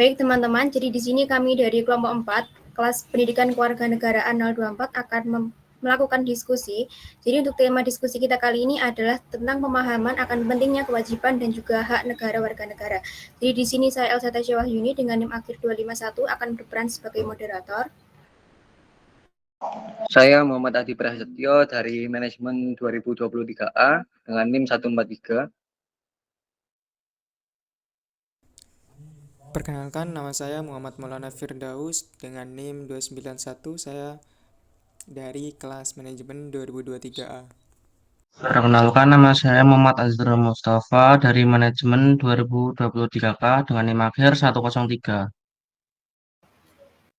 Baik teman-teman, jadi di sini kami dari kelompok 4, kelas pendidikan kewarganegaraan 024 akan melakukan diskusi. Jadi untuk tema diskusi kita kali ini adalah tentang pemahaman akan pentingnya kewajiban dan juga hak negara warga negara. Jadi di sini saya Elsa Tasya Wahyuni dengan NIM akhir 251 akan berperan sebagai moderator. Saya Muhammad Adi Prasetyo dari Manajemen 2023A dengan NIM 143. Perkenalkan, nama saya Muhammad Maulana Firdaus dengan NIM 291. Saya dari kelas manajemen 2023A. Perkenalkan, nama saya Muhammad Azhar Mustafa dari Manajemen 2023K dengan NIM akhir 103.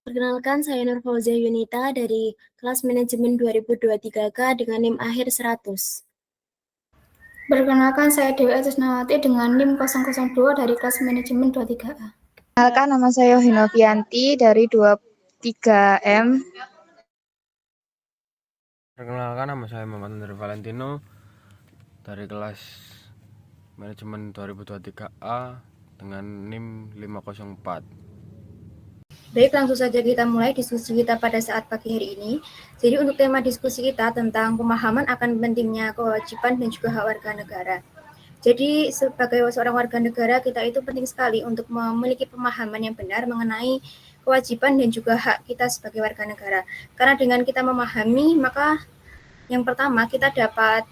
Perkenalkan, saya Nur Fauzia Yunita dari kelas manajemen 2023K dengan NIM akhir 100. Perkenalkan, saya Dewi Atusnawati dengan NIM 002 dari kelas manajemen 23A. Perkenalkan, nama saya Hinovianti dari 23M. Perkenalkan, nama saya Muhammad Andri Valentino dari kelas manajemen 2023A dengan NIM 504. Baik, langsung saja kita mulai diskusi kita pada saat pagi hari ini. Jadi untuk tema diskusi kita tentang pemahaman akan pentingnya kewajiban dan juga hak warga negara. Jadi sebagai seorang warga negara, kita itu penting sekali untuk memiliki pemahaman yang benar mengenai kewajiban dan juga hak kita sebagai warga negara. Karena dengan kita memahami, maka yang pertama kita dapat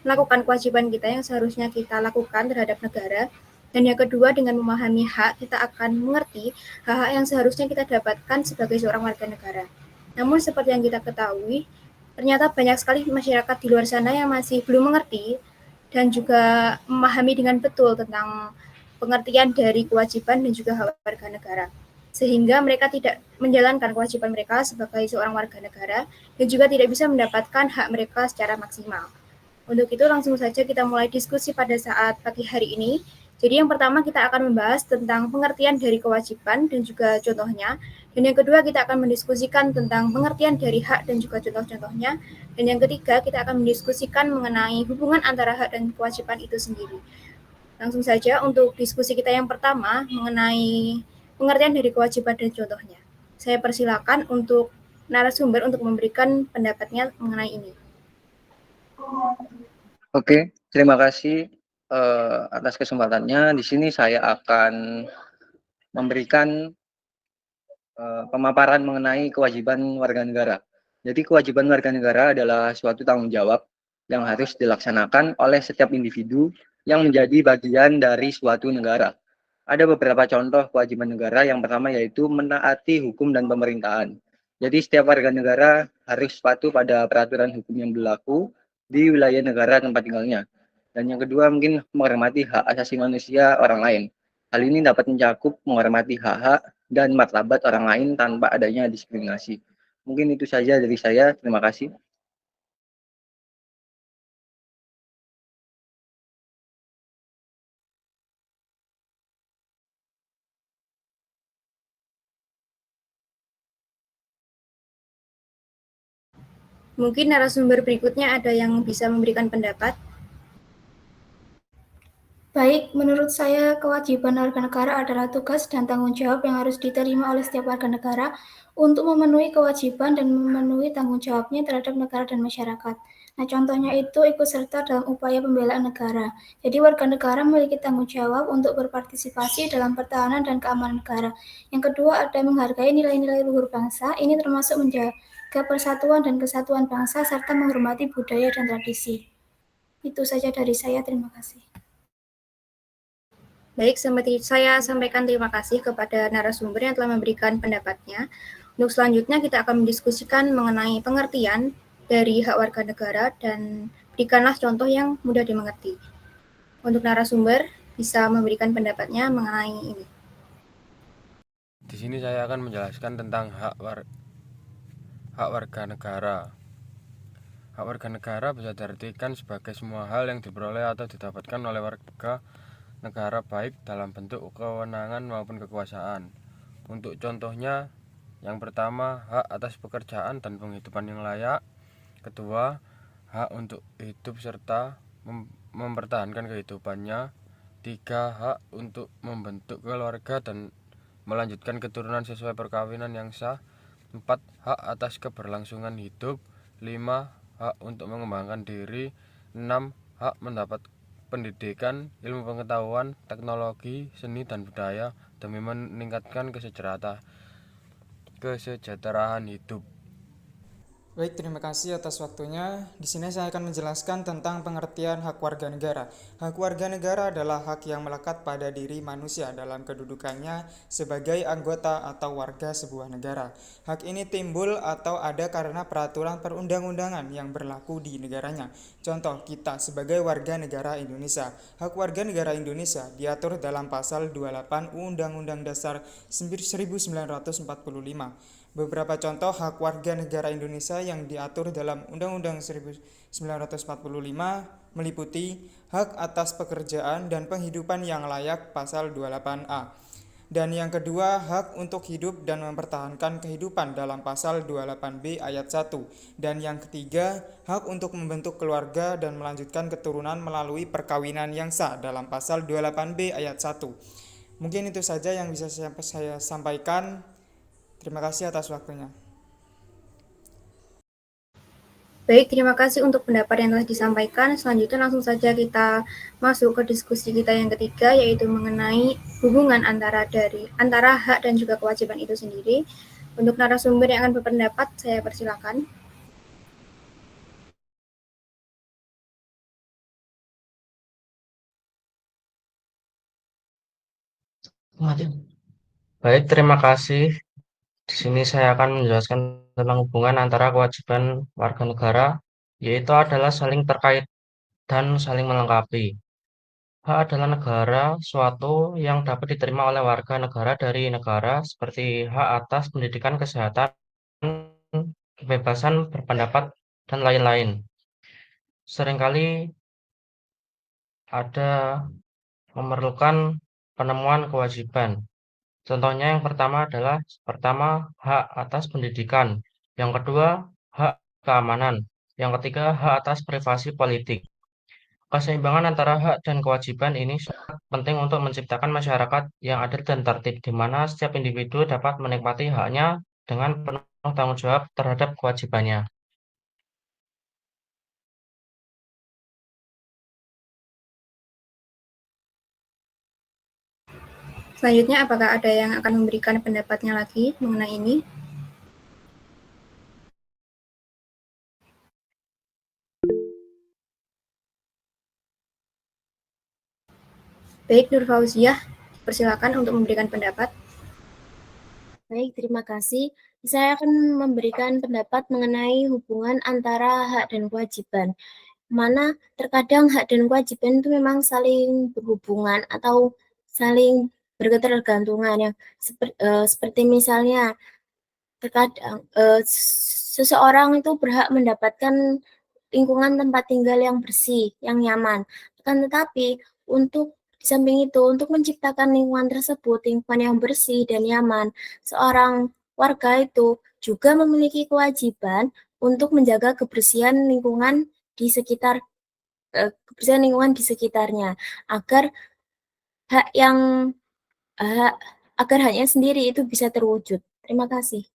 melakukan kewajiban kita yang seharusnya kita lakukan terhadap negara. Dan yang kedua, dengan memahami hak, kita akan mengerti hak-hak yang seharusnya kita dapatkan sebagai seorang warga negara. Namun seperti yang kita ketahui, ternyata banyak sekali masyarakat di luar sana yang masih belum mengerti dan juga memahami dengan betul tentang pengertian dari kewajiban dan juga hak warga negara. Sehingga mereka tidak menjalankan kewajiban mereka sebagai seorang warga negara dan juga tidak bisa mendapatkan hak mereka secara maksimal. Untuk itu langsung saja kita mulai diskusi pada saat pagi hari ini. Jadi yang pertama kita akan membahas tentang pengertian dari kewajiban dan juga contohnya. Dan yang kedua kita akan mendiskusikan tentang pengertian dari hak dan juga contoh-contohnya. Dan yang ketiga kita akan mendiskusikan mengenai hubungan antara hak dan kewajiban itu sendiri. Langsung saja untuk diskusi kita yang pertama mengenai pengertian dari kewajiban dan contohnya. Saya persilakan untuk narasumber untuk memberikan pendapatnya mengenai ini. Oke, terima kasih atas kesempatannya. Di sini saya akan memberikan pemaparan mengenai kewajiban warga negara. Jadi kewajiban warga negara adalah suatu tanggung jawab yang harus dilaksanakan oleh setiap individu yang menjadi bagian dari suatu negara. Ada beberapa contoh kewajiban negara. Yang pertama yaitu menaati hukum dan pemerintahan. Jadi setiap warga negara harus patuh pada peraturan hukum yang berlaku di wilayah negara tempat tinggalnya. Dan yang kedua mungkin menghormati hak asasi manusia orang lain. Hal ini dapat mencakup menghormati hak-hak dan martabat orang lain tanpa adanya diskriminasi. Mungkin itu saja dari saya. Terima kasih. Mungkin narasumber berikutnya ada yang bisa memberikan pendapat. Baik, menurut saya kewajiban warga negara adalah tugas dan tanggung jawab yang harus diterima oleh setiap warga negara untuk memenuhi kewajiban dan memenuhi tanggung jawabnya terhadap negara dan masyarakat. Nah, contohnya itu ikut serta dalam upaya pembelaan negara. Jadi warga negara memiliki tanggung jawab untuk berpartisipasi dalam pertahanan dan keamanan negara. Yang kedua, ada menghargai nilai-nilai luhur bangsa. Ini termasuk menjaga persatuan dan kesatuan bangsa serta menghormati budaya dan tradisi. Itu saja dari saya, terima kasih. Baik, seperti saya sampaikan terima kasih kepada narasumber yang telah memberikan pendapatnya. Untuk selanjutnya kita akan mendiskusikan mengenai pengertian dari hak warga negara dan berikanlah contoh yang mudah dimengerti. Untuk narasumber bisa memberikan pendapatnya mengenai ini. Di sini saya akan menjelaskan tentang hak warga negara. Hak warga negara bisa diartikan sebagai semua hal yang diperoleh atau didapatkan oleh warga negara baik dalam bentuk kewenangan maupun kekuasaan. Untuk contohnya, yang pertama, hak atas pekerjaan dan penghidupan yang layak. Kedua, hak untuk hidup serta mempertahankan kehidupannya. Tiga, hak untuk membentuk keluarga dan melanjutkan keturunan sesuai perkawinan yang sah. 4. Hak atas keberlangsungan hidup. 5. Hak untuk mengembangkan diri. 6. Hak mendapat pendidikan, ilmu pengetahuan, teknologi, seni, dan budaya demi meningkatkan kesejahteraan hidup. Baik, terima kasih atas waktunya. Di sini saya akan menjelaskan tentang pengertian hak warga negara. Hak warga negara adalah hak yang melekat pada diri manusia dalam kedudukannya sebagai anggota atau warga sebuah negara. Hak ini timbul atau ada karena peraturan perundang-undangan yang berlaku di negaranya. Contoh, kita sebagai warga negara Indonesia. Hak warga negara Indonesia diatur dalam pasal 28 Undang-Undang Dasar 1945. Beberapa contoh hak warga negara Indonesia yang diatur dalam Undang-Undang 1945 meliputi hak atas pekerjaan dan penghidupan yang layak pasal 28A. Dan yang kedua, hak untuk hidup dan mempertahankan kehidupan dalam pasal 28B ayat 1. Dan yang ketiga, hak untuk membentuk keluarga dan melanjutkan keturunan melalui perkawinan yang sah dalam pasal 28B ayat 1. Mungkin itu saja yang bisa saya sampaikan. Terima kasih atas waktunya. Baik, terima kasih untuk pendapat yang telah disampaikan. Selanjutnya langsung saja kita masuk ke diskusi kita yang ketiga, yaitu mengenai hubungan antara hak dan juga kewajiban itu sendiri. Untuk narasumber yang akan berpendapat, saya persilakan. Baik, terima kasih. Di sini saya akan menjelaskan tentang hubungan antara kewajiban warga negara, yaitu adalah saling terkait dan saling melengkapi. Hak adalah negara suatu yang dapat diterima oleh warga negara dari negara, seperti hak atas pendidikan, kesehatan, kebebasan berpendapat, dan lain-lain. Seringkali ada memerlukan penemuan kewajiban. Contohnya yang pertama adalah hak atas pendidikan, yang kedua hak keamanan, yang ketiga hak atas privasi politik. Keseimbangan antara hak dan kewajiban ini sangat penting untuk menciptakan masyarakat yang adil dan tertib, di mana setiap individu dapat menikmati haknya dengan penuh tanggung jawab terhadap kewajibannya. Selanjutnya, apakah ada yang akan memberikan pendapatnya lagi mengenai ini? Baik, Nur Fauziah, persilakan untuk memberikan pendapat. Baik, terima kasih. Saya akan memberikan pendapat mengenai hubungan antara hak dan kewajiban. Mana terkadang hak dan kewajiban itu memang saling berhubungan atau saling berketergantungan ya. Seperti misalnya terkadang seseorang itu berhak mendapatkan lingkungan tempat tinggal yang bersih, yang nyaman. Akan tetapi untuk di samping itu, untuk menciptakan lingkungan tersebut, lingkungan yang bersih dan nyaman, seorang warga itu juga memiliki kewajiban untuk menjaga kebersihan lingkungan di sekitarnya, agar haknya sendiri itu bisa terwujud. Terima kasih.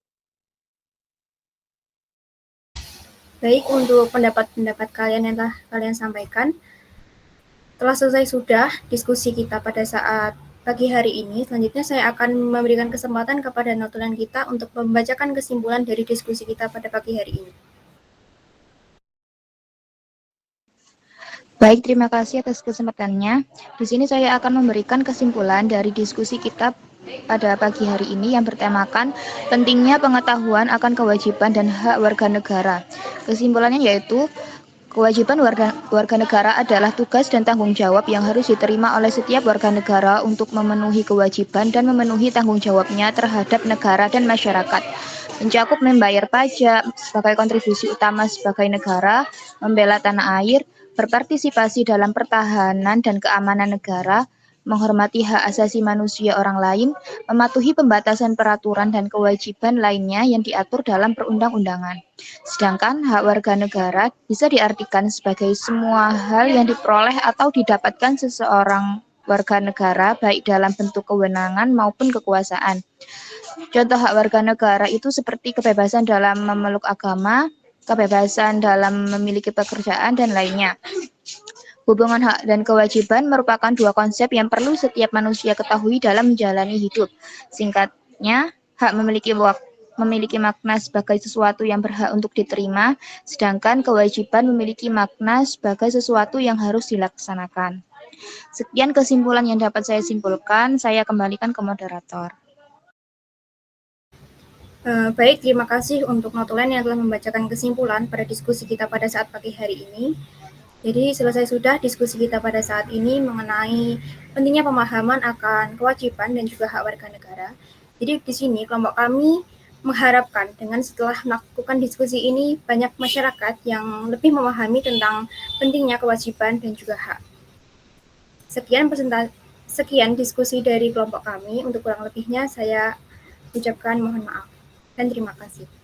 Baik, untuk pendapat-pendapat kalian yang telah kalian sampaikan, telah selesai sudah diskusi kita pada saat pagi hari ini. Selanjutnya saya akan memberikan kesempatan kepada notulen kita untuk membacakan kesimpulan dari diskusi kita pada pagi hari ini. Baik, terima kasih atas kesempatannya. Di sini saya akan memberikan kesimpulan dari diskusi kita pada pagi hari ini yang bertemakan pentingnya pengetahuan akan kewajiban dan hak warga negara. Kesimpulannya yaitu kewajiban warga negara adalah tugas dan tanggung jawab yang harus diterima oleh setiap warga negara untuk memenuhi kewajiban dan memenuhi tanggung jawabnya terhadap negara dan masyarakat. Mencakup membayar pajak sebagai kontribusi utama sebagai negara, membela tanah air, berpartisipasi dalam pertahanan dan keamanan negara, menghormati hak asasi manusia orang lain, mematuhi pembatasan peraturan dan kewajiban lainnya yang diatur dalam perundang-undangan. Sedangkan hak warga negara bisa diartikan sebagai semua hal yang diperoleh atau didapatkan seseorang warga negara baik dalam bentuk kewenangan maupun kekuasaan. Contoh hak warga negara itu seperti kebebasan dalam memeluk agama, kebebasan dalam memiliki pekerjaan, dan lainnya. Hubungan hak dan kewajiban merupakan dua konsep yang perlu setiap manusia ketahui dalam menjalani hidup. Singkatnya, hak memiliki makna sebagai sesuatu yang berhak untuk diterima, sedangkan kewajiban memiliki makna sebagai sesuatu yang harus dilaksanakan. Sekian kesimpulan yang dapat saya simpulkan, saya kembalikan ke moderator. Baik, terima kasih untuk notulen yang telah membacakan kesimpulan pada diskusi kita pada saat pagi hari ini. Jadi selesai sudah diskusi kita pada saat ini mengenai pentingnya pemahaman akan kewajiban dan juga hak warga negara. Jadi di sini kelompok kami mengharapkan dengan setelah melakukan diskusi ini banyak masyarakat yang lebih memahami tentang pentingnya kewajiban dan juga hak. Sekian diskusi dari kelompok kami. Untuk kurang lebihnya saya ucapkan mohon maaf dan terima kasih.